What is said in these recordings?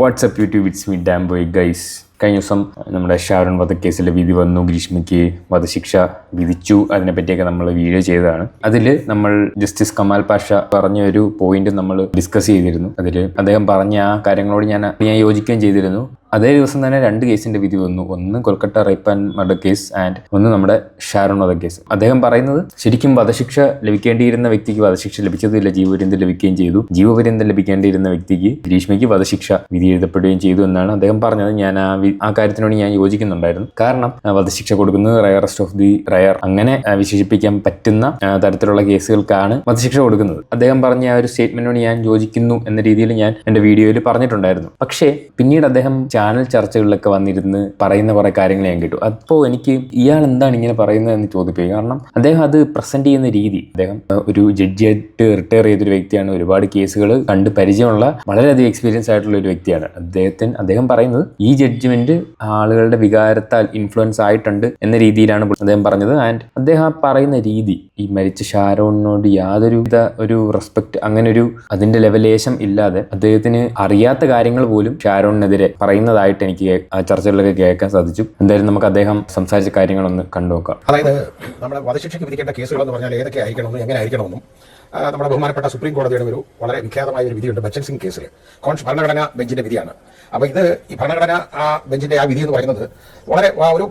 WhatsApp YouTube it's me dam boy guys. കഴിഞ്ഞ ദിവസം നമ്മുടെ ഷാരോൺ വധക്കേസിലെ വിധി വന്നു. ഗ്രീഷ്മയ്ക്ക് വധശിക്ഷ വിധിച്ചു. അതിനെപ്പറ്റിയൊക്കെ നമ്മൾ വീഡിയോ ചെയ്തതാണ്. അതിൽ നമ്മൾ ജസ്റ്റിസ് കമാൽ പാഷ പറഞ്ഞ ഒരു പോയിന്റ് നമ്മൾ ഡിസ്കസ് ചെയ്തിരുന്നു. അതിൽ അദ്ദേഹം പറഞ്ഞ ആ കാര്യങ്ങളോട് ഞാൻ യോജിക്കുകയും ചെയ്തിരുന്നു. അതേ ദിവസം തന്നെ 2 കേസിന്റെ വിധി വന്നു. ഒന്ന് Kolkata rape and murder case and ഒന്ന് നമ്മുടെ ഷാരോൺ വധക്കേസ്. അദ്ദേഹം പറയുന്നത് ശരിക്കും വധശിക്ഷ ലഭിക്കേണ്ടിയിരുന്ന വ്യക്തിക്ക് വധശിക്ഷ ലഭിച്ചതില്ല, ജീവപര്യന്തം ലഭിക്കുകയും ചെയ്തു. ജീവപര്യന്തം ലഭിക്കേണ്ടിയിരുന്ന വ്യക്തിക്ക് ഗ്രീഷ്മയ്ക്ക് വധശിക്ഷ വിധി എഴുതപ്പെടുകയും ചെയ്തു എന്നാണ് അദ്ദേഹം പറഞ്ഞത്. ഞാൻ ആ കാര്യത്തിനോട് ഞാൻ യോജിക്കുന്നുണ്ടായിരുന്നു. കാരണം വധശിക്ഷ കൊടുക്കുന്നത് റയറസ്റ്റ് ഓഫ് ദി റയർ, അങ്ങനെ വിശേഷിപ്പിക്കാൻ പറ്റുന്ന തരത്തിലുള്ള കേസുകൾക്കാണ് വധശിക്ഷ കൊടുക്കുന്നത്. അദ്ദേഹം പറഞ്ഞ ആ ഒരു സ്റ്റേറ്റ്മെന്റിനോട് ഞാൻ യോജിക്കുന്നു എന്ന രീതിയിൽ ഞാൻ എന്റെ വീഡിയോയിൽ പറഞ്ഞിട്ടുണ്ടായിരുന്നു. പക്ഷേ പിന്നീട് അദ്ദേഹം ചാനൽ ചർച്ചകളിലൊക്കെ വന്നിരുന്ന് പറയുന്ന കുറെ കാര്യങ്ങൾ ഞാൻ കേട്ടു. അപ്പോൾ എനിക്ക് ഇയാൾ എന്താണ് ഇങ്ങനെ പറയുന്നത് എന്ന് ചോദിപ്പിക്കും. കാരണം അദ്ദേഹം അത് പ്രസന്റ് ചെയ്യുന്ന രീതി, അദ്ദേഹം ഒരു ജഡ്ജിയായിട്ട് റിട്ടയർ ചെയ്തൊരു വ്യക്തിയാണ്. ഒരുപാട് കേസുകൾ കണ്ട് പരിചയമുള്ള വളരെയധികം എക്സ്പീരിയൻസ് ആയിട്ടുള്ള ഒരു വ്യക്തിയാണ്. അദ്ദേഹം പറയുന്നത് ഈ ജഡ്ജ്മെന്റ് ആളുകളുടെ വികാരത്താൽ ഇൻഫ്ലുവൻസ് ആയിട്ടുണ്ട് എന്ന രീതിയിലാണ് അദ്ദേഹം പറഞ്ഞത്. ആൻഡ് അദ്ദേഹം ആ പറയുന്ന രീതി, ഈ മരിച്ച ഷാരോണിനോട് യാതൊരുവിധ ഒരു റെസ്പെക്ട്, അങ്ങനെ ഒരു അതിന്റെ ലെവലേശം ഇല്ലാതെ അദ്ദേഹത്തിന് അറിയാത്ത കാര്യങ്ങൾ പോലും ഷാരോണിനെതിരെ പറയുന്നതായിട്ട് എനിക്ക് ആ ചർച്ചകളിലൊക്കെ കേൾക്കാൻ സാധിച്ചു. എന്തായാലും നമുക്ക് അദ്ദേഹം സംസാരിച്ച കാര്യങ്ങളൊന്ന് കണ്ടുനോക്കാം. അതായത് നമ്മുടെ വധശിക്ഷയ്ക്ക് വിധിക്കേണ്ട കേസുകൾ എന്ന് പറഞ്ഞാൽ ഏതൊക്കെ ആയിരിക്കണമെന്നും എങ്ങനെ ആയിരിക്കണമെന്നും നമ്മുടെ ബഹുമാനപ്പെട്ട സുപ്രീം കോടതിയുടെ ഒരു വളരെ വിഖ്യാതമായ ഒരു വിധിയുണ്ട്. ബച്ചൻ സിംഗ് കേസിൽ ഭരണഘടനാ ബെഞ്ചിന്റെ വിധിയാണ്. അപ്പോൾ ഇത് ഈ ഭരണഘടനാ ബെഞ്ചിന്റെ ആ വിധി എന്ന് പറയുന്നത്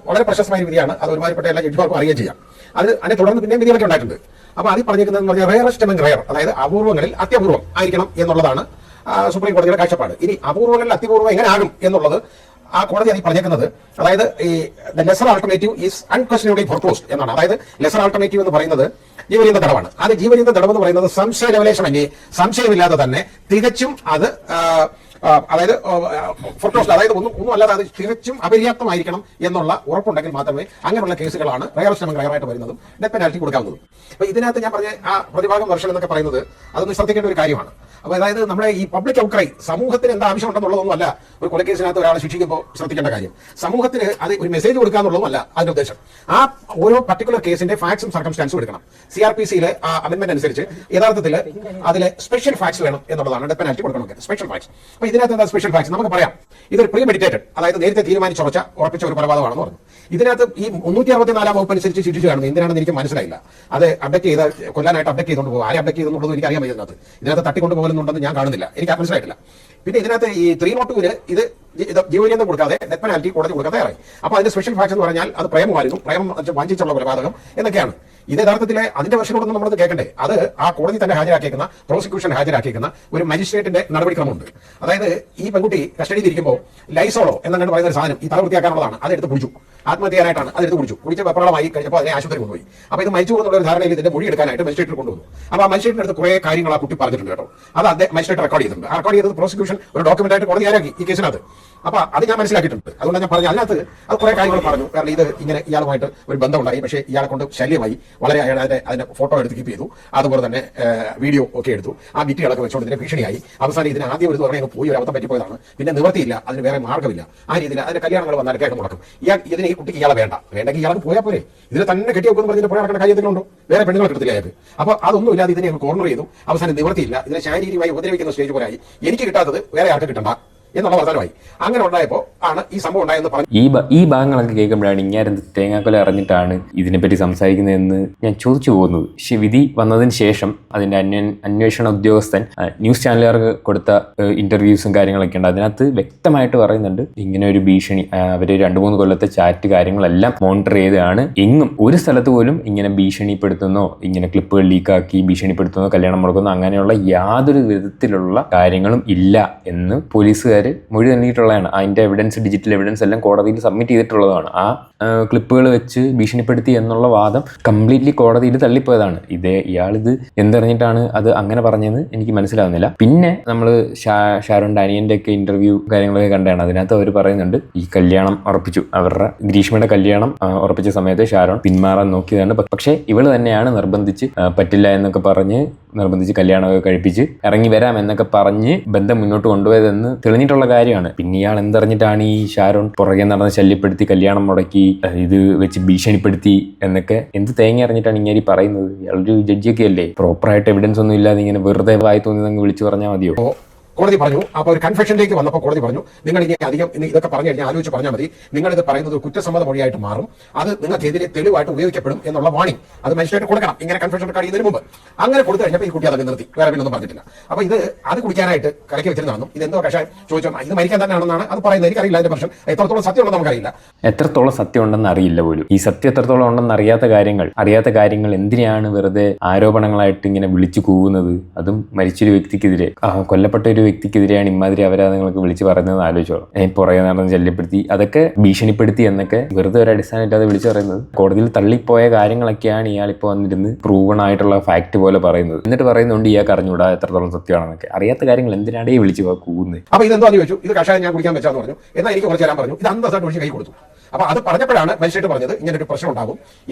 വളരെ പ്രശസ്തമായ വിധിയാണ്. അത് ഒരുമാതിരിപ്പെട്ട എല്ലാ ജഡ്ജിമാർക്കും അറിയുകയും ചെയ്യാം. അതിനെ തുടർന്ന് പിന്നെ വിധികളൊക്കെ ഉണ്ടായിട്ടുണ്ട്. അപ്പോൾ അതിൽ പറഞ്ഞിരിക്കുന്നത് പറഞ്ഞാൽ റയറസ്റ്റ് എമംഗ് റയർ, അതായത് അപൂർവങ്ങളിൽ അത്യപൂർവം ആയിരിക്കണം എന്നുള്ളതാണ് സുപ്രീം കോടതിയുടെ കാഴ്ചപ്പാട്. ഇനി അപൂർവങ്ങളിൽ അത്യപൂർവം എങ്ങനെ ആകും എന്നുള്ളത് ആ കോടതി അതിൽ പറഞ്ഞേക്കുന്നത്, അതായത് ഈ ലെസർ ആൾട്ടർനേറ്റീവ് ഈസ് അൺക്വസ്റ്റ്യനബിളി ഫോർപോസ്ഡ് എന്നാണ്. അതായത് ലെസർ ആൾട്ടർനേറ്റീവ് എന്ന് പറയുന്നത് ജീവപര്യന്ത തടവാണ്. അത് ജീവപര്യന്ത തടവ് എന്ന് പറയുന്നത് സംശയ ലെവലേഷമന്യേ, സംശയമില്ലാതെ തന്നെ തികച്ചും അത് അതായത് ഫോർപോസ്ഡ്, അതായത് ഒന്നും അല്ലാതെ അത് തികച്ചും അപര്യാപ്തമായിരിക്കണം എന്നുള്ള ഉറപ്പുണ്ടെങ്കിൽ മാത്രമേ അങ്ങനെയുള്ള കേസുകളാണ് റയറസ്റ്റ് എമംഗ് റയറായിട്ട് വരുന്നതും ഡെത്ത് പെനാൽറ്റി കൊടുക്കാവുന്നതും. അപ്പൊ ഇതിനകത്ത് ഞാൻ പറഞ്ഞ ആ പ്രതിഭാഗം വെർഷൻ എന്നൊക്കെ പറയുന്നത് അതൊന്ന് ശ്രദ്ധിക്കേണ്ട ഒരു കാര്യമാണ്. അപ്പൊ അതായത് നമ്മുടെ ഈ പബ്ലിക് ഔട്ട്ക്രൈ, സമൂഹത്തിന് എന്താ ആവശ്യമുണ്ടെന്നുള്ളതൊന്നും അല്ല ഒരു കൊലക്കേസിനകത്ത് ഒരാളെ ശിക്ഷിക്കുമ്പോൾ ശ്രദ്ധിക്കേണ്ട കാര്യം. സമൂഹത്തിന് അത് ഒരു മെസ്സേജ് കൊടുക്കുക എന്നുള്ളതും അല്ല അതിന്റെ ഉദ്ദേശം. ആ ഓരോ പർട്ടിക്കുലർ കേസിന്റെ ഫാക്ട്സും സർക്കംസ്റ്റാൻസും എടുക്കണം. CRPC-യിലെ ആ അമെന്റ്മെന്റ് അനുസരിച്ച് യഥാർത്ഥത്തിൽ അതിലെ സ്പെഷ്യൽ ഫാക്ട്സ് വേണം എന്നുള്ളതാണ് ഡെത്ത് പെനാൽറ്റി കൊടുക്കണമെങ്കിൽ. Special facts. അപ്പൊ ഇതിനകത്ത് എന്താ സ്പെഷ്യൽ ഫാക്ട്സ് നമുക്ക് പറയാം. ഇതൊരു പ്രീ മെഡിറ്റേറ്റഡ്, അതായത് നേരത്തെ ഉറപ്പിച്ച ഒരു കൊലപാതകമാണെന്ന് പറഞ്ഞു. ഇതിനകത്ത് ഈ 364 വകുപ്പ് അനുസരിച്ച് ശിക്ഷിച്ചു കാണുന്നത് എന്തിനാണെന്ന് എനിക്ക് മനസ്സിലായില്ല. അത് അബ്ഡക്ട് ചെയ്ത് കൊല്ലാനായിട്ട് അബ്ഡക്ട് ചെയ്തുകൊണ്ട് പോകും. ആരെ അബ്ഡക്ട് ചെയ്തെന്നുള്ളത് എനിക്ക് അറിയാൻ വയ്യ. ഇതിനകത്ത് തട്ടിക്കൊണ്ട് പോകലുണ്ടെന്ന് ഞാൻ കാണുന്നില്ല, എനിക്ക് മനസ്സിലായിട്ടില്ല. പിന്നെ ഇതിനകത്ത് ഈ 302 ഇത് ജീവപര്യന്തം കൊടുക്കാതെ ഡെത്ത് പെനാൽറ്റി കോടതി കൊടുക്കാൻ തയ്യാറായി. അപ്പൊ അതിന്റെ സ്പെഷ്യൽ ഫാക്ട്സ് എന്ന് പറഞ്ഞാൽ അത് പ്രേമമായിരുന്നു, പ്രേമം വഞ്ചിച്ചുള്ള കൊലപാതകം എന്നൊക്കെയാണ്. ഇത് യഥാർത്ഥത്തിലെ അതിന്റെ വർഷനോടൊന്നും നമ്മളത് കേൾക്കണ്ടേ. അത് ആ കോടതി തന്നെ ഹാജരാക്കിയേക്കുന്ന, പ്രോസിക്യൂഷൻ ഹാജരാക്കിയേക്കുന്ന ഒരു മജിസ്ട്രേറ്റിന്റെ നടപടിക്രമമുണ്ട്. അതായത് ഈ പെൺകുട്ടി കസ്റ്റഡിയിൽ ഇരിക്കുമ്പോൾ ലൈസോളോ എന്നാണ് പറയുന്ന ഒരു സാധനം ഈ തല വൃത്തിയാക്കാനുള്ളതാണ്. അതെടുത്ത് കുടിച്ചു, ആത്മഹത്യ ചെയ്യാനായിട്ടാണ് അതെടുത്ത് കുടിച്ച് വെപ്രളമായി കഴിഞ്ഞപ്പോൾ അതിനെ ആശുപത്രി കൊണ്ടുപോയി. അപ്പൊ ഇത് മരിച്ചു എന്നുള്ള ഒരു ധാരണയിൽ ഇതിന്റെ മൊഴി എടുക്കാനായിട്ട് മജിസ്ട്രേറ്റിൽ കൊണ്ടുവന്നു. അപ്പൊ ആ മജിസ്ട്രേറ്റിന്റെ അടുത്ത് കുറെ കാര്യങ്ങൾ ആ കുട്ടി പറഞ്ഞിട്ടുണ്ട് കേട്ടോ. അത് മജിസ്ട്രേറ്റ് റെക്കോർഡ് ചെയ്തിട്ടുണ്ട്. ആ റെക്കോർഡ് ചെയ്തത് പ്രോസിക്യൂഷൻ ഒരു ഡോക്യുമെന്റ് ആയിട്ട് കോടതി ആരാക്കി ഈ കേസിനകത്ത്. അപ്പൊ അത് ഞാൻ മനസ്സിലാക്കിയിട്ടുണ്ട്. അതുകൊണ്ട് ഞാൻ പറഞ്ഞു അതിനകത്ത് അത് കുറെ കാര്യങ്ങൾ പറഞ്ഞു. കാരണം ഇത് ഇങ്ങനെ ഇയാളുമായിട്ട് ഒരു ബന്ധമുണ്ടായി, പക്ഷേ ഇയാളെ കൊണ്ട് ശല്യമായി, വളരെ അതിന്റെ ഫോട്ടോ എടുത്ത് കീപ്പ് ചെയ്തു, അതുപോലെ തന്നെ വീഡിയോ ഒക്കെ എടുത്തു. ആ വിറ്റുകളൊക്കെ വെച്ചുകൊണ്ട് ഇതിനെ ഭീഷണിയായി. അവസാനം ഇതിന് ആദ്യം ഒരു തവണ പോയി ഒരു അബദ്ധം പറ്റിപ്പോയതാണ്, പിന്നെ നിവർത്തിയില്ല, അതിന് വേറെ മാർഗ്ഗമില്ല. ആ രീതിയിൽ അതിന്റെ കല്യാണങ്ങൾ വന്നാൽ കേൾക്കാൻ മുടക്കും. ഇതിന് ഈ കുട്ടിക്ക് ഇയാളെ വേണ്ടെങ്കിൽ ഇയാൾക്ക് പോയാൽ പോരെ, ഇതിനെ തന്നെ കെട്ടി വെക്കുന്നു പറഞ്ഞിട്ട് പോയി നടക്കുന്ന കാര്യത്തിലുണ്ടോ, വേറെ പെണ്ണുങ്ങൾ എടുത്തില്ല അയാൾക്ക്. അപ്പൊ അതൊന്നും ഇല്ലാതെ ഇതിനെ കോർണർ ചെയ്തു. അവസാനം നിവർത്തിയില്ല, ഇതിനെ ശാരീരികമായി ഉപദ്രവിക്കുന്ന സ്റ്റേജ് പോലായി. എനിക്ക് കിട്ടാത്തത് വേറെ ആൾക്ക് കിട്ടണ്ട എന്നുള്ള വർത്തമാനമായി. അങ്ങനെ ഉണ്ടായപ്പോൾ ആണ് ഈ സംഭവം ഉണ്ടായെന്ന് പറഞ്ഞു. ഈ ഭാഗങ്ങളൊക്കെ കേൾക്കുമ്പോഴാണ് ഇങ്ങനെ തേങ്ങാക്കൊല അറിഞ്ഞിട്ടാണ് ഇതിനെപ്പറ്റി സംസാരിക്കുന്നതെന്ന് ഞാൻ ചോദിച്ചു പോകുന്നത്. പക്ഷെ വിധി വന്നതിന് ശേഷം അതിന്റെ അന്വേഷണ ഉദ്യോഗസ്ഥൻ ന്യൂസ് ചാനലുകാർക്ക് കൊടുത്ത ഇന്റർവ്യൂസും കാര്യങ്ങളൊക്കെ ഉണ്ട്. അതിനകത്ത് വ്യക്തമായിട്ട് പറയുന്നുണ്ട് ഇങ്ങനെ ഒരു ഭീഷണി, അവര് 2-3 കൊല്ലത്തെ ചാറ്റ് കാര്യങ്ങളെല്ലാം മോണിറ്റർ ചെയ്താണ്. എങ്ങും ഒരു സ്ഥലത്ത് പോലും ഇങ്ങനെ ഭീഷണിപ്പെടുത്തുന്നോ, ഇങ്ങനെ ക്ലിപ്പുകൾ ലീക്കാക്കി ഭീഷണിപ്പെടുത്തുന്നോ, കല്യാണം മുടക്കുന്നോ അങ്ങനെയുള്ള യാതൊരു വിധത്തിലുള്ള കാര്യങ്ങളും ഇല്ല എന്ന് പോലീസുകാർ മൊഴി നൽകിയിട്ടുള്ളതാണ്. അതിന്റെ എവിഡൻസ്, ഡിജിറ്റൽ എവിഡൻസ് എല്ലാം കോടതിയിൽ സബ്മിറ്റ് ചെയ്തിട്ടുള്ളതാണ്. ആ ക്ലിപ്പുകൾ വെച്ച് ഭീഷണിപ്പെടുത്തി എന്നുള്ള വാദം കംപ്ലീറ്റ്ലി കോടതിയിൽ തള്ളിപ്പോയതാണ്. ഇയാളിത് എന്തറിഞ്ഞിട്ടാണ് അത് അങ്ങനെ പറഞ്ഞതെന്ന് എനിക്ക് മനസ്സിലാവുന്നില്ല. പിന്നെ നമ്മൾ ഷാരോണിന്റെ അനിയന്റെ ഒക്കെ ഇന്റർവ്യൂ കാര്യങ്ങളൊക്കെ കണ്ടാണ്. അതിനകത്ത് അവർ പറയുന്നുണ്ട് ഈ കല്യാണം ഉറപ്പിച്ചു, അവരുടെ ഗ്രീഷ്മയുടെ കല്യാണം ഉറപ്പിച്ച സമയത്ത് ഷാരോൺ പിന്മാറാൻ നോക്കിയതാണ്. പക്ഷേ ഇവള് തന്നെയാണ് നിർബന്ധിച്ച് പറ്റില്ല എന്നൊക്കെ പറഞ്ഞ് നിർബന്ധിച്ച് കല്യാണമൊക്കെ കഴിപ്പിച്ച് ഇറങ്ങി വരാം എന്നൊക്കെ പറഞ്ഞ് ബന്ധം മുന്നോട്ട് കൊണ്ടുപോയതെന്ന് തെളിഞ്ഞിട്ടുള്ള കാര്യമാണ്. പിന്നെ ഇയാൾ എന്തറിഞ്ഞിട്ടാണ് ഈ ഷാരോൺ പുറകെ നടന്ന് ശല്യപ്പെടുത്തി, കല്യാണം മുടക്കി, ഇത് വെച്ച് ഭീഷണിപ്പെടുത്തി എന്നൊക്കെ എന്ത് തേങ്ങ അറിഞ്ഞിട്ടാണ് ഇങ്ങനെ പറയുന്നത്? ഇയാളൊരു ജഡ്ജിയൊക്കെ അല്ലേ, പ്രോപ്പറായിട്ട് എവിഡൻസ് ഒന്നും ഇല്ലാതെ ഇങ്ങനെ വെറുതെ വായി തോന്നി വിളിച്ചു പറഞ്ഞാൽ മതിയോ? കോടതി പറഞ്ഞു. അപ്പോൾ ഒരു കൺഫെഷനിലേക്ക് വന്നപ്പോൾ കോടതി പറഞ്ഞു, നിങ്ങൾ ഇനി അധികം ഇതൊക്കെ പറഞ്ഞു കഴിഞ്ഞാൽ ആലോചിച്ച് പറഞ്ഞാൽ മതി, നിങ്ങളിത് പറയുന്നത് കുറ്റസമ്മത മൊഴിയായിട്ട് മാറും, അത് നിങ്ങൾക്കെതിരെ തെളിവായിട്ട് ഉപയോഗിക്കപ്പെടും എന്നുള്ള വാണിംഗ് അത് മജിസ്ട്രേറ്റ് കൊടുക്കണം, ഇങ്ങനെ കൺഫെഷൻ റെക്കോർഡ് ചെയ്യുന്നതിന് മുമ്പ്. അങ്ങനെ കൊടുത്തു കഴിഞ്ഞപ്പോൾ ഈ കുട്ടി അതങ്ങ് നിർത്തി, വേറെ പിന്നൊന്നും പറഞ്ഞിട്ടില്ല. അപ്പോൾ ഇത് അത് കുടിക്കാനായിട്ട് കലക്കി വെച്ചിരുന്നതാണെന്നും ഇതെന്തോ കഷായം ചോദിച്ചോ ഇത് മരിക്കാൻ തന്നെയാണെന്നാണ് അത് പറയുന്നത്. എനിക്കറിയില്ല അതിന്റെ പ്രശ്നം എത്രത്തോളം സത്യം ഉണ്ടെന്ന് നമുക്കറിയില്ല. എത്രത്തോളം സത്യം ഉണ്ടെന്ന് അറിയില്ല പോലും. ഈ സത്യം എത്രത്തോളം ഉണ്ടെന്ന് അറിയാത്ത കാര്യങ്ങൾ എന്തിനാണ് വെറുതെ ആരോപണങ്ങളായിട്ട് ഇങ്ങനെ വിളിച്ചു കൂവുന്നത്? അതും മരിച്ചൊരു വ്യക്തിക്കെതിരെ, കൊല്ലപ്പെട്ട ഒരു വ്യക്തിക്കെതിരെയാണ് ഇമാതിരി അപരാധങ്ങളൊക്കെ വിളിച്ച് പറയുന്നത്. ആലോചിച്ചോ, പുറകെ നടന്ന് ശല്യപ്പെടുത്തി, അതൊക്കെ ഭീഷണിപ്പെടുത്തി എന്നൊക്കെ വെറുതെ ഒരു അടിസ്ഥാനമില്ലാതെ വിളിച്ചു പറയുന്നത്. കോടതിയിൽ തള്ളിപ്പോയ കാര്യങ്ങളൊക്കെയാണ് ഇയാളിപ്പോ വന്നിരുന്ന് പ്രൂവൺ ആയിട്ടുള്ള ഫാക്ട് പോലെ പറയുന്നത്. എന്നിട്ട് പറയുന്നുണ്ട് ഇയാൾക്ക് അറിഞ്ഞൂടാ എത്രത്തോളം സത്യമാണെന്നൊക്കെ. അറിയാത്ത കാര്യങ്ങൾ എന്തിനാണ് ഈ വിളിച്ച് കൂവുന്നത്? അപ്പൊ ഇതെന്തോ ചോദിച്ചു, ഇത് കഷായം ഞാൻ കുടിക്കാൻ വെച്ചാന്ന് പറഞ്ഞു. എന്നാൽ എനിക്ക് കുറച്ച് തരാൻ പറഞ്ഞു. ഇത് അന്തസ്സായിട്ട് ഒഴിച്ച് കൈ കൊടുത്തു. അപ്പൊ അത് പറഞ്ഞപ്പോഴാണ് മജിസ്ട്രേറ്റ് പറഞ്ഞത് ഇങ്ങനെ ഒരു പ്രശ്നം ഉണ്ടാകും,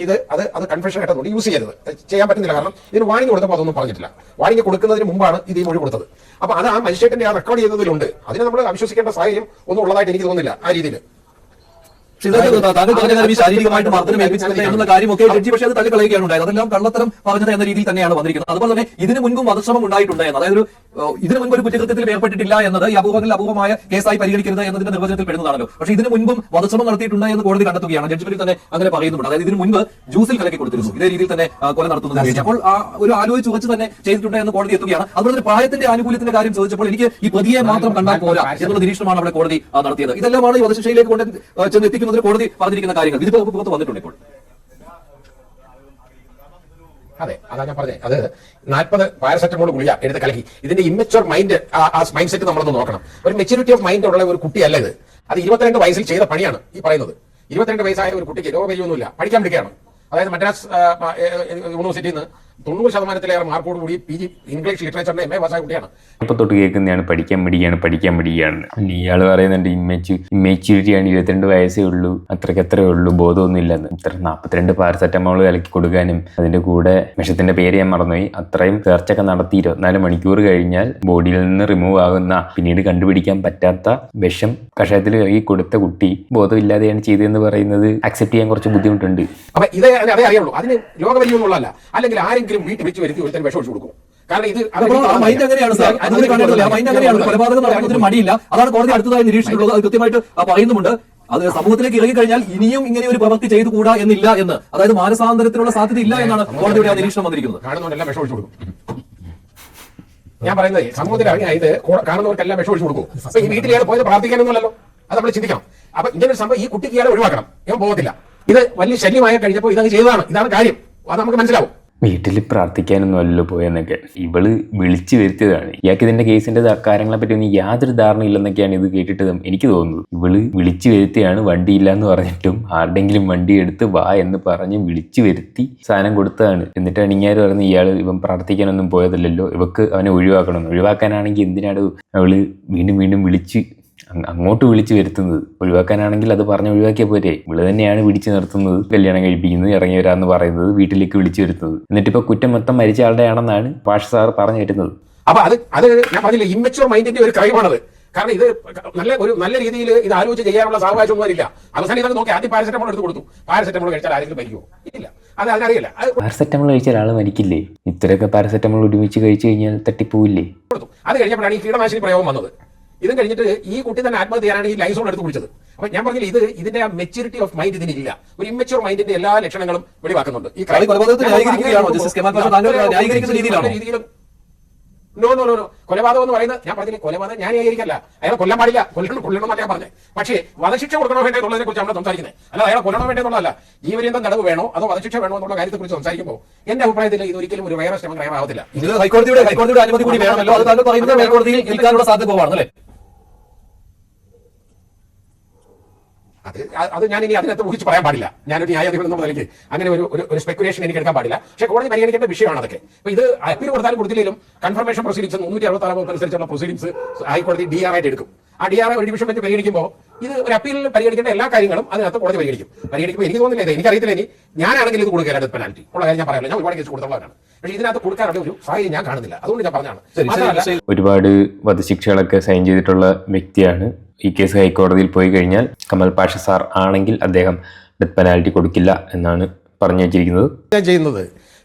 അത് കൺഫെഷൻ ആയിട്ടുണ്ട് യൂസ് ചെയ്തത് ചെയ്യാൻ പറ്റുന്നില്ല. കാരണം ഇതിന് വാണിംഗ് കൊടുത്തപ്പോൾ അതൊന്നും പറഞ്ഞിട്ടില്ല. വാണിംഗ് കൊടുക്കുന്നതിന് മുമ്പാണ് ഇത് ഈ മൊഴി കൊടുത്തത്. അപ്പൊ അത് ആ മജിസ്ട്രേറ്റിന്റെ ആ റെക്കോർഡ് ചെയ്തതിലുണ്ട്. അതിനെ നമ്മൾ അവിശ്വസിക്കേണ്ട സാഹചര്യം ഒന്നും ഉള്ളതായിട്ട് എനിക്ക് തോന്നുന്നില്ല ആ രീതിയിൽ. താങ്കൾ പറഞ്ഞ ഈ ശാരീരികമായിട്ട് മർദ്ദനം ഏൽപ്പിച്ചത് എന്നുള്ള കാര്യമൊക്കെ ജഡ്ജി പക്ഷേ അത് തള്ളിക്കളയുകയാണ് ഉണ്ടായത്. അതെല്ലാം കള്ളത്തരം പറഞ്ഞത് എന്ന രീതിയിൽ തന്നെയാണ് വന്നിരിക്കുന്നത്. അതുപോലെ തന്നെ ഇതിനു മുൻപും വധശ്രമം ഉണ്ടായിട്ടുണ്ട് എന്ന്, അതായത് ഇതിനു മുൻപ് ഒരു കുറ്റകൃത്യത്തിൽ ഏർപ്പെട്ടിട്ടില്ല എന്നത് ഈ അപൂർവമായ കേസായി പരിഗണിക്കരുത് എന്നതിന്റെ നിർവചനത്തിൽ പെടുന്നതാണല്ലോ. പക്ഷേ ഇതിനു മുൻപും വധശ്രമം നടത്തിയിട്ടുണ്ട് എന്ന് കോടതി കണ്ടെത്തുകയാണ്. ജഡ്ജ്മെന്റിൽ തന്നെ അങ്ങനെ പറയുന്നുണ്ട്. അതായത് ഇതിനു മുൻപ് ജ്യൂസിൽ കലക്കി കൊടുത്തിരുന്നു, ഇതേ രീതിയിൽ തന്നെ കൊല നടത്തുന്നത്. അപ്പോൾ ഒരു ആലോചിച്ച് ഉറച്ച് തന്നെ ചെയ്തിട്ടുണ്ട് എന്ന് കോടതി എത്തുകയാണ്. അതുപോലെ തന്നെ പ്രായത്തിന്റെ ആനുകൂല്യത്തിന്റെ കാര്യം ചോദിച്ചപ്പോൾ എനിക്ക് ഈ പ്രതിയെ മാത്രം കണ്ടാൽ പോരാ എന്നുള്ള നിരീക്ഷണമാണ് അവിടെ കോടതി നടത്തിയത്. ഇതെല്ലാമാണ് ഈ വധശിക്ഷയിലേക്ക് കൊണ്ട് ചെന്നെത്തിക്കുന്നത് കോടതി പറഞ്ഞിരിക്കുന്ന കാര്യങ്ങൾ. ഇതിപ്പോ പുറത്ത് വന്നിട്ടുണ്ട് ഇപ്പോൾ. അതെ, അതാ ഞാൻ പറഞ്ഞത്. അത് 40 പാരസെറ്റമോൾ ഗുളിക എടുത്ത് കലക്കി. ഇതിന്റെ ഇമ്മച്വർ മൈൻഡ് ആ മൈൻഡ് സെറ്റ് നമ്മളൊന്ന് നോക്കണം. ഒരു മെച്യൂരിറ്റി ഓഫ് മൈൻഡ് ഉള്ള ഒരു കുട്ടിയല്ല ഇത്. അത് 22 വയസ്സിൽ ചെയ്ത പണിയാണ് ഈ പറയുന്നത്. 22 വയസ്സായ ഒരു കുട്ടിക്ക് രോഗപരിയൊന്നുമില്ല, പഠിക്കാൻ പഠിക്കുകയാണ്. അതായത് മദ്രാസ് യൂണിവേഴ്സിറ്റിയിൽ നിന്ന് 90% മാർക്കോട് കൂടി PG ഇംഗ്ലീഷ് ലിറ്ററേച്ചറിന്റെ MA പാസ്സായ കുട്ടിയാണ്. ഇപ്പൊ തൊട്ട് കേൾക്കുന്നതാണ് പഠിക്കാൻ പഠിക്കുകയാണ്. ഇയാൾ പറയുന്നുണ്ട് ഇമ്മേച്യൂരിറ്റിയാണ്, 22 വയസ്സേ ഉള്ളൂ, അത്രേ ഉള്ളൂ, ബോധമൊന്നും ഇല്ലെന്ന്. 42 പാരസെറ്റമോൾ കലക്കി കൊടുക്കാനും അതിന്റെ കൂടെ വിഷത്തിന്റെ പേര് ഞാൻ മറന്നുപോയി, അത്രയും സെർച്ചൊക്കെ നടത്തി 24 മണിക്കൂർ കഴിഞ്ഞാൽ ബോഡിയിൽ നിന്ന് റിമൂവ് ആകുന്ന, പിന്നീട് കണ്ടുപിടിക്കാൻ പറ്റാത്ത വിഷം കഷായത്തിൽ കലക്കി കൊടുത്ത കുട്ടി ബോധമില്ലാതെയാണ് ചെയ്തതെന്ന് പറയുന്നത് അക്സെപ്റ്റ് ചെയ്യാൻ കുറച്ച് ബുദ്ധിമുട്ടുണ്ട്. അപ്പൊ അതേ അറിയാവുള്ളൂ. അതിന് രോഗപരിയൊന്നുള്ളതല്ല. അല്ലെങ്കിൽ ആരെങ്കിലും വീട്ടിൽ വെച്ച് വരുത്തി ഒരുത്തൻ വിഷം ഒഴിച്ചു കൊടുക്കും. കാരണം ഇത് മൈൻഡ് അങ്ങനെയാണ് സാർ, മൈൻഡ് അങ്ങനെയാണ്. കൊലപാതകം നടക്കുന്നതിന് മടിയില്ല. അതാണ് കോടതി അടുത്തതായി നിരീക്ഷിച്ചിട്ടുള്ളത്. അത് കൃത്യമായിട്ട് പറയുന്നുമുണ്ട്. അത് സമൂഹത്തിലേക്ക് ഇറങ്ങിക്കഴിഞ്ഞാൽ ഇനിയും ഇങ്ങനെ ഒരു പ്രവൃത്തി ചെയ്തുകൂടാ എന്നില്ല എന്ന്, അതായത് മാനസാന്തരത്തിനുള്ള സാധ്യത ഇല്ല എന്നാണ് കോടതിയുടെ നിരീക്ഷണം വന്നിരിക്കുന്നത്. കാണുന്നവരെല്ലാം വിഷം ഒഴിച്ചു കൊടുക്കും. ഞാൻ പറയുന്നത് സമൂഹത്തിൽ ഇറങ്ങിയ ഇത് കാണുന്നവർക്കെല്ലാം വിഷം ഒഴിച്ചു കൊടുക്കും. അപ്പൊ ഈ വീട്ടിൽ പോയത് പ്രാർത്ഥിക്കാനൊന്നുമല്ലോ, അത് നമ്മൾ ചിന്തിക്കണം. അപ്പൊ ഇങ്ങനെ ഒരു സംഭവം ഈ കുട്ടിക്ക് ഇയാളെ ഒഴിവാക്കണം, ഇവൻ പോകത്തില്ല. ഇത് വലിയ ശല്യമായി കഴിഞ്ഞപ്പോൾ ഇതങ്ങ് ചെയ്തതാണ്, ഇതാണ് കാര്യം. അത് നമുക്ക് മനസ്സിലാവും. വീട്ടിൽ പ്രാർത്ഥിക്കാനൊന്നും അല്ലല്ലോ പോയെന്നൊക്കെ ഇവള് വിളിച്ചു വരുത്തിയതാണ്. ഇയാൾക്ക് ഇതിന്റെ കേസിന്റെ കാര്യങ്ങളെ പറ്റി ഒന്നും യാതൊരു ധാരണ ഇല്ലെന്നൊക്കെയാണ് ഇത് കേട്ടിട്ട് എനിക്ക് തോന്നുന്നത്. ഇവള് വിളിച്ചു വരുത്തിയാണ്, വണ്ടിയില്ല എന്ന് പറഞ്ഞിട്ടും ആരുടെങ്കിലും വണ്ടി എടുത്ത് വാ എന്ന് പറഞ്ഞ് വിളിച്ചു വരുത്തി സാധനം കൊടുത്തതാണ്. എന്നിട്ടാണ് ഇങ്ങാര് പറയുന്നത് ഇവൻ പ്രാർത്ഥിക്കാനൊന്നും പോയതല്ലല്ലോ, ഇവക്ക് അവനെ ഒഴിവാക്കണമെന്ന്. ഒഴിവാക്കാനാണെങ്കിൽ എന്തിനാണ് അവള് വീണ്ടും അങ്ങോട്ട് വിളിച്ചു വരുത്തുന്നത്? ഒഴിവാക്കാനാണെങ്കിൽ അത് പറഞ്ഞ് ഒഴിവാക്കിയാൽ പോരെ. ഇവള് തന്നെയാണ് പിടിച്ചു നിർത്തുന്നത്, കല്യാണം കഴിപ്പിക്കുന്നത്, ഇറങ്ങി വരാന്ന് പറയുന്നത്, വീട്ടിലേക്ക് വിളിച്ചു വരുത്തുന്നത്. എന്നിട്ടിപ്പോ കുറ്റം മൊത്തം മരിച്ച ആളുടെ ആണെന്നാണ് പാഷ സാർ പറഞ്ഞു വരുന്നത്. അപ്പൊ അത് ഞാൻ പറഞ്ഞില്ല, ഇമ്മച്വർ മൈൻഡിന്റെ ഒരു ക്രൈമാണത്. കാരണം ഇത് നല്ല രീതിയിൽ ഇത് ആലോചിച്ച് ചെയ്യാനുള്ള സാവകാശം ഒന്നും ഇല്ല. അവസാനം ഇതൊക്കെ നോക്കി ആദ്യം പാരസെറ്റമോൾ എടുത്ത് കൊടുത്തു. പാരസെറ്റമോൾ കഴിച്ചാൽ ആരെങ്കിലും മരിക്കുമോ? ഇല്ല, അത് അതിനറിയില്ല. പാരസെറ്റമോൾ കഴിച്ചാൽ ആൾ മരിക്കില്ലേ? ഇത്രയൊക്കെ പാരസെറ്റമോൾ ഒരുമിച്ച് കഴിച്ചു കഴിഞ്ഞാൽ തട്ടിപ്പോവില്ലേ? കൊടുത്തു. അത് കഴിഞ്ഞപ്പോഴാണ് ഈ കീടനാശിനി പ്രയോഗം വന്നത്. ഇതും കഴിഞ്ഞിട്ട് ഈ കുട്ടി തന്നെ ആത്മഹത്യ ചെയ്യാനാണ് ഈ ലൈസോൺ എടുത്ത് കുടിച്ചത്. അപ്പൊ ഞാൻ പറഞ്ഞില്ല, ഇതിന്റെ ആ മെച്യൂരിറ്റി ഓഫ് മൈൻഡ് ഇതിനില്ല. ഒരു ഇമ്മച്യൂർ മൈൻഡിന്റെ എല്ലാ ലക്ഷണങ്ങളും വെളിവാക്കുന്നുണ്ട്. ഈ കൊലപാതകം എന്ന് പറയുന്നത് ഞാൻ പറഞ്ഞില്ല, കൊലപാതകം ഞാൻ ന്യായീകരിക്കല്ല. അയാളെ കൊല്ലാൻ പാടില്ല, കൊല്ലണമെന്നല്ല ഞാൻ പറഞ്ഞത്. പക്ഷേ വധശിക്ഷ കൊടുക്കണോ വേണ്ടേ എന്നുള്ളതിനെ കുറിച്ച് നമ്മൾ സംസാരിക്കുന്നത്. അല്ല അയാളെ കൊല്ലണോ വേണ്ടേ എന്നുള്ളതല്ല, ജീവപര്യന്തം തടവ് വേണോ അതോ വധശിക്ഷ വേണോ എന്നുള്ള കാര്യത്തെ കുറിച്ച് സംസാരിക്കുമ്പോൾ എന്റെ അഭിപ്രായത്തിൽ ഇത് ഒരിക്കലും ഒരു വേറെ ശ്രമം ക്രയമാവത്തില്ല. ഇത് ഹൈക്കോടതിയുടെ അനുമതി കൂടി വേണമല്ലോ. അത് താങ്കൾ പറയുന്നത് മേൽക്കോടതിയിൽ നിൽക്കാനുള്ള സാധ്യത പോവാണ് അല്ലേ? അത് ഞാൻ ഇനി അതിനകത്ത് ഊഹിച്ച് പറയാൻ പാടില്ല. ഞാനൊരു ന്യായാധിപൻ എന്നുള്ള നിലയ്ക്ക് അങ്ങനെ ഒരു സ്പെക്കുലേഷൻ എനിക്ക് എടുക്കാൻ പാടില്ല. പക്ഷേ കോടതി പരിഗണിക്കേണ്ട വിഷയമാണ് അതൊക്കെ. അപ്പൊ ഇത് അപ്പീൽ കൊടുത്താലും കൊടുത്തില്ലെങ്കിലും കൺഫർമേഷൻ പ്രൊസീഡിംഗ്സ് 366 അനുസരിച്ചുള്ള പ്രൊസീഡിംഗ്സ് ഹൈക്കോടതി DR ആയിട്ട് എടുക്കും. ആ DR ഒരു ഡിവിഷൻ വെച്ച് പരിഗണിക്കുമ്പോൾ ഇത് ഒരു അപ്പീലിൽ പരിഗണിക്കേണ്ട എല്ലാ കാര്യങ്ങളും അതിനകത്ത് കോടതി പരിഗണിക്കുമ്പോൾ എനിക്ക് തോന്നുന്നില്ല, എനിക്കറിയത്തില്ല, ഇനി ഞാനാണെങ്കിൽ ഇത് കൊടുക്കുക ഡെത്ത് പെനാൽറ്റി ഉള്ള കാര്യം ഞാൻ പറയാറില്ല. ഞാൻ ഒരുപാട് കേസ് കൊടുത്തുള്ളതാണ്. പക്ഷേ ഇതിനകത്ത് കൊടുക്കാനുള്ള ഒരു സാഹചര്യം ഞാൻ കാണുന്നില്ല. അതുകൊണ്ട് ഞാൻ പറഞ്ഞാണ്. ഒരുപാട് വധശിക്ഷകളൊക്കെ സൈൻ ചെയ്തിട്ടുള്ള വ്യക്തിയാണ്. ഈ കേസ് ഹൈക്കോടതിയിൽ പോയി കഴിഞ്ഞാൽ കമൽ പാഷ സാർ ആണെങ്കിൽ അദ്ദേഹം ഡെത്ത് പെനാൽറ്റി കൊടുക്കില്ല എന്നാണ് പറഞ്ഞു വെച്ചിരിക്കുന്നത്. ഞാൻ ചെയ്യുന്നത്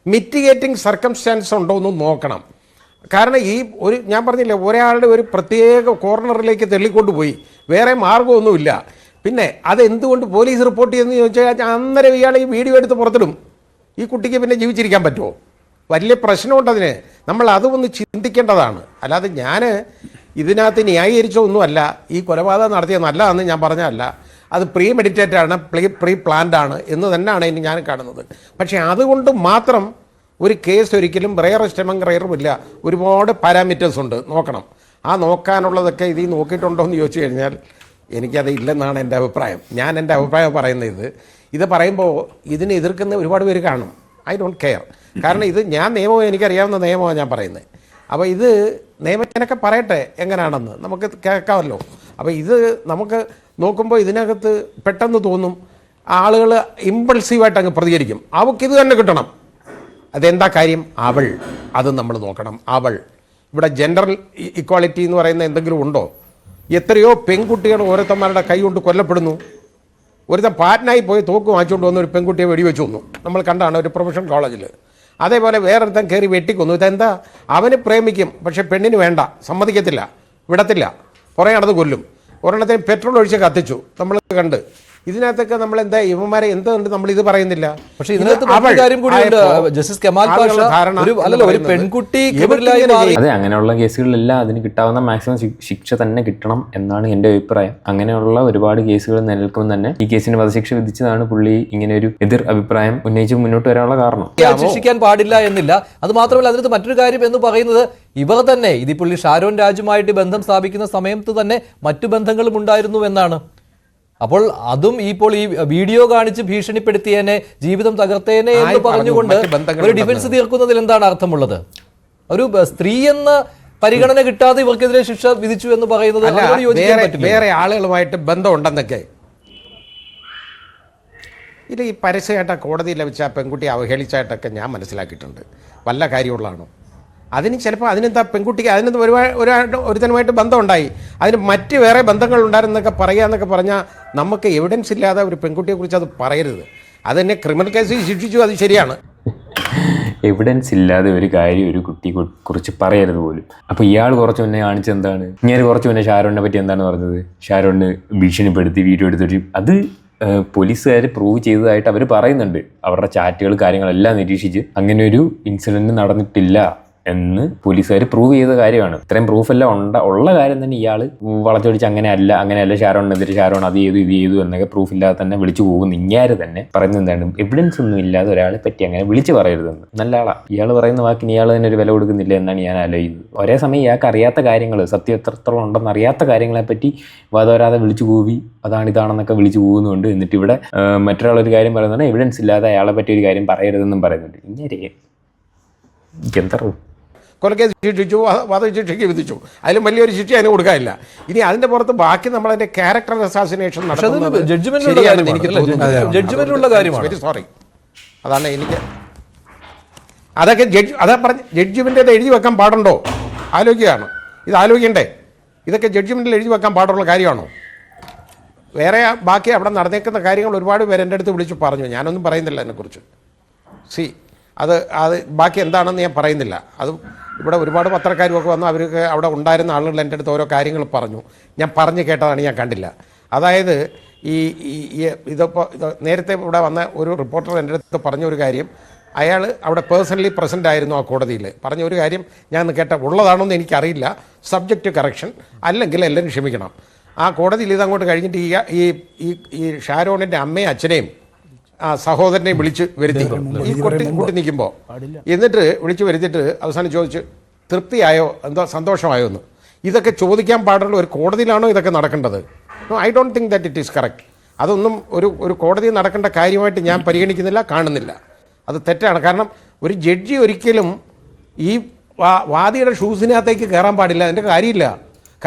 മിറ്റിഗേറ്റിംഗ് സർക്കംസ്റ്റാൻസ് ഉണ്ടോ എന്ന് നോക്കണം. കാരണം ഈ ഞാൻ പറഞ്ഞില്ലേ, ഒരാളുടെ ഒരു പ്രത്യേക കോർണറിലേക്ക് തള്ളിക്കൊണ്ടുപോയി, വേറെ മാർഗ്ഗമൊന്നുമില്ല. പിന്നെ അതെന്തുകൊണ്ട് പോലീസ് റിപ്പോർട്ട് ചെയ്യുമെന്ന് ചോദിച്ചാൽ അന്നേരം ഇയാൾ ഈ വീഡിയോ എടുത്ത് പുറത്തിടും. ഈ കുട്ടിക്ക് പിന്നെ ജീവിച്ചിരിക്കാൻ പറ്റുമോ? വലിയ പ്രശ്നമുണ്ടതിന്. നമ്മൾ അതൊന്ന് ചിന്തിക്കേണ്ടതാണ്. അല്ലാതെ ഞാൻ ഇതിനകത്ത് ന്യായീകരിച്ചൊന്നുമല്ല. ഈ കൊലപാതകം നടത്തിയത് നല്ലതാണെന്ന് ഞാൻ പറഞ്ഞതല്ല. അത് പ്രീ മെഡിറ്റേറ്റഡ് ആണ്, പ്രീ പ്ലാൻഡ് ആണ് എന്ന് തന്നെയാണ് ഇനി ഞാൻ കാണുന്നത്. പക്ഷേ അതുകൊണ്ട് മാത്രം ഒരു കേസ് ഒരിക്കലും റെയറസ്റ്റ് എമംഗ് റെയറുമില്ല. ഒരുപാട് പാരാമീറ്റേഴ്സ് ഉണ്ട്, നോക്കണം. ആ നോക്കാനുള്ളതൊക്കെ ഇതിൽ നോക്കിയിട്ടുണ്ടോ എന്ന് ചോദിച്ചു കഴിഞ്ഞാൽ എനിക്കത് ഇല്ലെന്നാണ് എൻ്റെ അഭിപ്രായം. ഞാൻ എൻ്റെ അഭിപ്രായം പറയുന്നത്, ഇത് പറയുമ്പോൾ ഇതിനെ എതിർക്കുന്ന ഒരുപാട് പേര് കാണും. I don't care. കാരണം ഇത് ഞാൻ നിയമം, എനിക്കറിയാവുന്ന നിയമമാണ് ഞാൻ പറയുന്നത്. അപ്പോൾ ഇത് നിയമത്തിനൊക്കെ പറയട്ടെ എങ്ങനെയാണെന്ന് നമുക്ക് കേൾക്കാമല്ലോ. അപ്പോൾ ഇത് നമുക്ക് നോക്കുമ്പോൾ ഇതിനകത്ത് പെട്ടെന്ന് തോന്നും, ആളുകൾ ഇമ്പൾസീവായിട്ട് അങ്ങ് പ്രതികരിക്കും. അവൾക്കിത് തന്നെ കിട്ടണം. അതെന്താ കാര്യം? അവൾ, അത് നമ്മൾ നോക്കണം. അവൾ ഇവിടെ ജെൻഡർ ഇക്വാളിറ്റി എന്ന് പറയുന്ന എന്തെങ്കിലും ഉണ്ടോ? എത്രയോ പെൺകുട്ടികൾ ഓരോരുത്തന്മാരുടെ കൈ കൊണ്ട് കൊല്ലപ്പെടുന്നു. ഒരുത്തൻ പാറ്റ്നായി പോയി തോക്ക് വാങ്ങിച്ചുകൊണ്ട് വന്ന ഒരു പെൺകുട്ടിയെ വെടിവെച്ച് കൊന്നു. നമ്മൾ കണ്ടാണ് ഒരു പ്രൊഫഷണൽ കോളേജിൽ. അതേപോലെ വേറൊരുത്തൻ കയറി വെട്ടിക്കൊന്നു. ഇതെന്താ? അവന് പ്രേമിക്കും, പക്ഷെ പെണ്ണിന് വേണ്ട, സമ്മതിക്കത്തില്ല, വിടത്തില്ല, പുറകെ നടന്ന് കൊല്ലും. ഒരെണ്ണത്തിന് പെട്രോൾ ഒഴിച്ച് കത്തിച്ചു, നമ്മൾ കണ്ട്. ഇതിനകത്തൊക്കെ നമ്മൾ എന്താ ഇവന്മാരെ എന്തുകൊണ്ട് നമ്മൾ ഇത് പറയുന്നില്ല? പക്ഷേ ഇതിനകത്ത് മറ്റൊരു കാര്യം കൂടിയുണ്ട്. ജസ്റ്റിസ് കമാൽ പാഷ ഒരു പെൺകുട്ടി അതെ, അങ്ങനെയുള്ള കേസുകളിലെല്ലാം അതിന് കിട്ടാവുന്ന മാക്സിമം ശിക്ഷ തന്നെ കിട്ടണം എന്നാണ് എൻ്റെ അഭിപ്രായം. അങ്ങനെയുള്ള ഒരുപാട് കേസുകൾ നിലനിൽക്കുമ്പോൾ തന്നെ ഈ കേസിന് വധശിക്ഷ വിധിച്ചതാണ് പുള്ളി ഇങ്ങനെ ഒരു എതിർ അഭിപ്രായം ഉന്നയിച്ച് മുന്നോട്ട് വരാനുള്ള കാരണം. ശിക്ഷിക്കാൻ പാടില്ല എന്നില്ല. അത് മാത്രമല്ല, അതിനകത്ത് മറ്റൊരു കാര്യം എന്ന് പറയുന്നത്, ഇവർ തന്നെ ഇത് പുള്ളി ഷാരോൺ രാജുമായിട്ട് ബന്ധം സ്ഥാപിക്കുന്ന സമയത്ത് തന്നെ മറ്റു ബന്ധങ്ങളും ഉണ്ടായിരുന്നു എന്നാണ്. അപ്പോൾ അതും ഇപ്പോൾ ഈ വീഡിയോ കാണിച്ച് ഭീഷണിപ്പെടുത്തിയേനെ, ജീവിതം തകർത്തേനെ എന്ന് പറഞ്ഞുകൊണ്ട് ഒരു ഡിഫൻസ് തീർക്കുന്നതിൽ എന്താണ് അർത്ഥമുള്ളത്? ഒരു സ്ത്രീ എന്ന പരിഗണന കിട്ടാതെ ഇവർക്കെതിരെ ശിക്ഷ വിധിച്ചു എന്ന് പറയുന്നത് വേറെ ആളുകളുമായിട്ട് ബന്ധമുണ്ടെന്നൊക്കെ ഇത് ഈ പരസ്യമായിട്ട് കോടതിയിൽ വെച്ച പെൺകുട്ടി അവഹേളിച്ചായിട്ടൊക്കെ ഞാൻ മനസ്സിലാക്കിയിട്ടുണ്ട്. വല്ല കാര്യമുള്ളതാണോ? അതിന് ചിലപ്പോൾ അതിനെന്താ പെൺകുട്ടിക്ക് അതിനെന്താ ഒരുത്തനുമായിട്ട് ബന്ധമുണ്ടായി, അതിന് മറ്റ് വേറെ ബന്ധങ്ങൾ ഉണ്ടായിരുന്നൊക്കെ പറയുക എന്നൊക്കെ പറഞ്ഞാൽ നമുക്ക് എവിഡൻസ് ഇല്ലാതെ ഒരു പെൺകുട്ടിയെക്കുറിച്ച് അത് പറയരുത്. അതെന്നെ ക്രിമിനൽ കേസിൽ ശിക്ഷിച്ചു, അത് ശരിയാണ്. എവിഡൻസ് ഇല്ലാതെ ഒരു കാര്യം ഒരു കുട്ടിയെ കുറിച്ച് പറയരുത് പോലും. അപ്പോൾ ഇയാൾ കുറച്ച് മുന്നേ കാണിച്ചത് എന്താണ്? ഇങ്ങനെ കുറച്ച് മുന്നേ ഷാരോണിനെ പറ്റി എന്താണ് പറഞ്ഞത്? ഷാരോണിന് ഭീഷണിപ്പെടുത്തി വീഡിയോ എടുത്തിട്ട് അത് പോലീസുകാർ പ്രൂവ് ചെയ്തതായിട്ട് അവർ പറയുന്നുണ്ട്. അവരുടെ ചാറ്റുകൾ കാര്യങ്ങളെല്ലാം നിരീക്ഷിച്ച് അങ്ങനെ ഒരു ഇൻസിഡൻറ്റ് നടന്നിട്ടില്ല എന്ന് പോലീസുകാർ പ്രൂവ് ചെയ്ത കാര്യമാണ്. ഇത്രയും പ്രൂഫെല്ലാം ഉള്ള കാര്യം തന്നെ ഇയാൾ വളച്ചൊടിച്ച് അങ്ങനെയല്ല ഷാരോണിനെതിരെ ഷാരോൺ അത് ചെയ്തു ഇത് ചെയ്തു എന്നൊക്കെ പ്രൂഫ് ഇല്ലാതെ തന്നെ വിളിച്ചു പോകുന്നു. ഇങ്ങാര് തന്നെ പറയുന്നത് എന്താണ്? എവിഡൻസ് ഒന്നും ഇല്ലാതെ ഒരാളെ പറ്റി അങ്ങനെ വിളിച്ചു പറയരുതെന്ന്. നല്ല ആളാ ഇയാൾ പറയുന്ന വാക്കിന് ഇയാൾ തന്നെ ഒരു വില കൊടുക്കുന്നില്ല എന്നാണ് ഞാൻ ആലോചിക്കുന്നത്. ഒരേ സമയം ഇയാൾക്ക് അറിയാത്ത കാര്യങ്ങൾ, സത്യം എത്രത്തോളം ഉണ്ടെന്ന് അറിയാത്ത കാര്യങ്ങളെപ്പറ്റി വാദവരാതെ വിളിച്ചു പോവി ഇതാണെന്നൊക്കെ വിളിച്ചു പോകുന്നുണ്ട്. എന്നിട്ട് ഇവിടെ മറ്റൊരാളൊരു കാര്യം പറയുന്നുണ്ട്, എവിഡൻസ് ഇല്ലാതെ അയാളെ പറ്റി ഒരു കാര്യം പറയരുതെന്നും പറയുന്നുണ്ട്. ഇങ്ങനെ എന്താ കൊലക്കേസ് ശിക്ഷിച്ചു, വധശിക്ഷയ്ക്ക് വിധിച്ചു, അതിലും വലിയൊരു ശിക്ഷ അതിന് കൊടുക്കാനില്ല. ഇനി അതിന്റെ പുറത്ത് ബാക്കി നമ്മളതിന്റെ ക്യാരക്ടർ അസാസിനേഷൻ നടത്തുന്നത് വെരി സോറി. അതാണ് എനിക്ക് അതൊക്കെ അതാ പറഞ്ഞ് ജഡ്ജ്മെന്റ് എഴുതി വെക്കാൻ പാടുണ്ടോ? ആലോചിക്കുകയാണ്. ഇത് ആലോചിക്കണ്ടേ? ഇതൊക്കെ ജഡ്ജ്മെന്റിൽ എഴുതി വെക്കാൻ പാടുള്ള കാര്യമാണോ? വേറെ ബാക്കി അവിടെ നടന്നേക്കുന്ന കാര്യങ്ങൾ ഒരുപാട് പേര് എൻ്റെ അടുത്ത് വിളിച്ച് പറഞ്ഞു. ഞാനൊന്നും പറയുന്നില്ല അതിനെക്കുറിച്ച്. അത് ബാക്കി എന്താണെന്ന് ഞാൻ പറയുന്നില്ല. അത് ഇവിടെ ഒരുപാട് പത്രക്കാരും ഒക്കെ വന്നു, അവർക്ക് അവിടെ ഉണ്ടായിരുന്ന ആളുകൾ എൻ്റെ അടുത്ത് ഓരോ കാര്യങ്ങൾ പറഞ്ഞു. ഞാൻ പറഞ്ഞു കേട്ടതാണ്, ഞാൻ കണ്ടില്ല. അതായത് ഇതിപ്പോൾ നേരത്തെ ഇവിടെ വന്ന ഒരു റിപ്പോർട്ടർ എൻ്റെ അടുത്ത് പറഞ്ഞ ഒരു കാര്യം, അയാൾ അവിടെ പേഴ്സണലി പ്രസൻ്റ് ആയിരുന്നു ആ കോടതിയിൽ. പറഞ്ഞ ഒരു കാര്യം ഞാൻ കേട്ട ഉള്ളതാണോ എന്ന് എനിക്കറിയില്ല. സബ്ജക്റ്റ് ടു കറക്ഷൻ, അല്ലെങ്കിൽ എല്ലാവരും ക്ഷമിക്കണം. ആ കോടതിയിൽ ഇതങ്ങോട്ട് കഴിഞ്ഞിട്ട് ഈ ഷാരോണിൻ്റെ അമ്മയും അച്ഛനെയും സഹോദരനെ വിളിച്ച് വരുത്തി ഈ കൂട്ടി നിൽക്കുമ്പോൾ, എന്നിട്ട് വിളിച്ച് വരുത്തിയിട്ട് അവസാനം ചോദിച്ച് തൃപ്തിയായോ, എന്തോ സന്തോഷമായോ എന്ന്. ഇതൊക്കെ ചോദിക്കാൻ പാടുള്ള ഒരു കോടതിയിലാണോ ഇതൊക്കെ നടക്കേണ്ടത്? I don't think that it is correct. അതൊന്നും ഒരു കോടതിയിൽ നടക്കേണ്ട കാര്യമായിട്ട് ഞാൻ പരിഗണിക്കുന്നില്ല, കാണുന്നില്ല. അത് തെറ്റാണ്. കാരണം ഒരു ജഡ്ജി ഒരിക്കലും ഈ വാദിയുടെ ഷൂസിനകത്തേക്ക് കയറാൻ പാടില്ല. അതിൻ്റെ കാര്യമില്ല.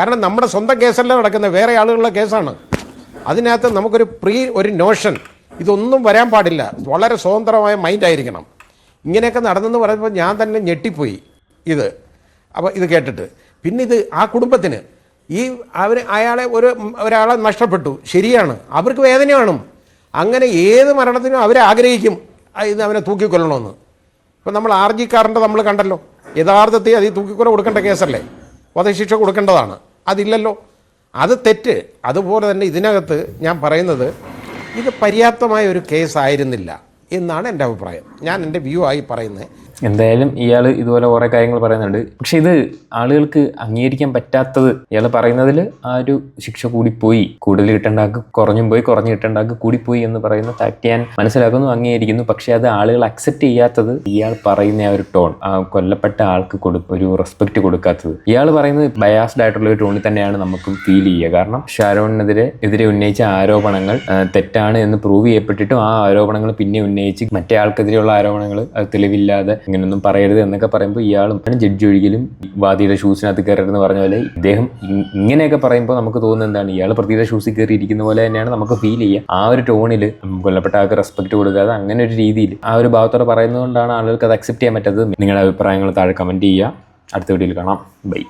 കാരണം നമ്മുടെ സ്വന്തം കേസല്ല നടക്കുന്നത്, വേറെ ആളുകളുടെ കേസാണ്. അതിനകത്ത് നമുക്കൊരു ഒരു നോഷൻ ഇതൊന്നും വരാൻ പാടില്ല. വളരെ സ്വതന്ത്രമായ മൈൻഡായിരിക്കണം. ഇങ്ങനെയൊക്കെ നടന്നെന്ന് പറയുമ്പോൾ ഞാൻ തന്നെ ഞെട്ടിപ്പോയി അപ്പോൾ ഇത് കേട്ടിട്ട്. പിന്നെ ഇത് ആ കുടുംബത്തിന് അയാളെ ഒരാളെ നഷ്ടപ്പെട്ടു, ശരിയാണ്, അവർക്ക് വേദന കാണും. അങ്ങനെ ഏത് മരണത്തിനും അവരെ ആഗ്രഹിക്കും ഇത് അവനെ തൂക്കിക്കൊല്ലണമെന്ന്. ഇപ്പം നമ്മൾ RG കാറിൻ്റെ നമ്മൾ കണ്ടല്ലോ, യഥാർത്ഥത്തിൽ അത് ഈ തൂക്കിക്കൊല കൊടുക്കേണ്ട കേസല്ലേ, വധശിക്ഷ കൊടുക്കേണ്ടതാണ്. അതില്ലല്ലോ, അത് തെറ്റ്. അതുപോലെ തന്നെ ഇതിനകത്ത് ഞാൻ പറയുന്നത് ഇത് പര്യാപ്തമായ ഒരു കേസായിരുന്നില്ല എന്നാണ് എൻ്റെ അഭിപ്രായം. ഞാൻ എൻ്റെ വ്യൂ ആയി പറയുന്നത്. എന്തായാലും ഇയാൾ ഇതുപോലെ കുറേ കാര്യങ്ങൾ പറയുന്നുണ്ട്. പക്ഷെ ഇത് ആളുകൾക്ക് അംഗീകരിക്കാൻ പറ്റാത്തത് ഇയാൾ പറയുന്നതിൽ ആ ഒരു ശിക്ഷ കൂടിപ്പോയി, കൂടുതൽ കിട്ടേണ്ടാക്ക് കുറഞ്ഞും പോയി, കുറഞ്ഞു കിട്ടേണ്ടാക്ക് കൂടിപ്പോയി എന്ന് പറയുന്ന ഫാക്ട് ഞാൻ മനസ്സിലാക്കുന്നു, അംഗീകരിക്കുന്നു. പക്ഷെ അത് ആളുകൾ അക്സെപ്റ്റ് ചെയ്യാത്തത് ഇയാൾ പറയുന്ന ആ ഒരു ടോൺ, ആ കൊല്ലപ്പെട്ട ആൾക്ക് ഒരു റെസ്പെക്ട് കൊടുക്കാത്തത്. ഇയാൾ പറയുന്നത് ബയാസ്ഡ് ആയിട്ടുള്ള ഒരു ടോണിൽ തന്നെയാണ് നമുക്കും ഫീൽ ചെയ്യുക. കാരണം ഷാരോണിനെതിരെ ഉന്നയിച്ച ആരോപണങ്ങൾ തെറ്റാണ് എന്ന് പ്രൂവ് ചെയ്യപ്പെട്ടിട്ടും ആ ആരോപണങ്ങൾ പിന്നെ ഉന്നയിച്ച് മറ്റേ ആൾക്കെതിരെയുള്ള ആരോപണങ്ങൾ അത് തെളിവില്ലാതെ ഇങ്ങനൊന്നും പറയരുത് എന്നൊക്കെ പറയുമ്പോൾ ഇയാളും ജഡ്ജി ഒഴിക്കലും വാദിയുടെ ഷൂസിനകത്ത് കയറരുതെന്ന് പറഞ്ഞ പോലെ ഇദ്ദേഹം ഇങ്ങനെയൊക്കെ പറയുമ്പോൾ നമുക്ക് തോന്നുന്നത് എന്താണ്, ഇയാൾ പ്രതിയുടെ ഷൂസിൽ കയറി ഇരിക്കുന്ന പോലെ തന്നെയാണ് നമുക്ക് ഫീൽ ചെയ്യുക. ആ ഒരു ടോണിൽ കൊല്ലപ്പെട്ട ആൾക്ക് റെസ്പെക്ട് കൊടുക്കാതെ അങ്ങനെ ഒരു രീതിയിൽ ആ ഒരു ഭാഗത്തോടെ പറയുന്നതുകൊണ്ടാണ് ആളുകൾക്ക് അത് അക്സെപ്റ്റ് ചെയ്യാൻ പറ്റാത്തത്. നിങ്ങളുടെ അഭിപ്രായങ്ങൾ താഴെ കമൻറ്റ് ചെയ്യുക. അടുത്ത വീഡിയോയിൽ കാണാം. ബൈ.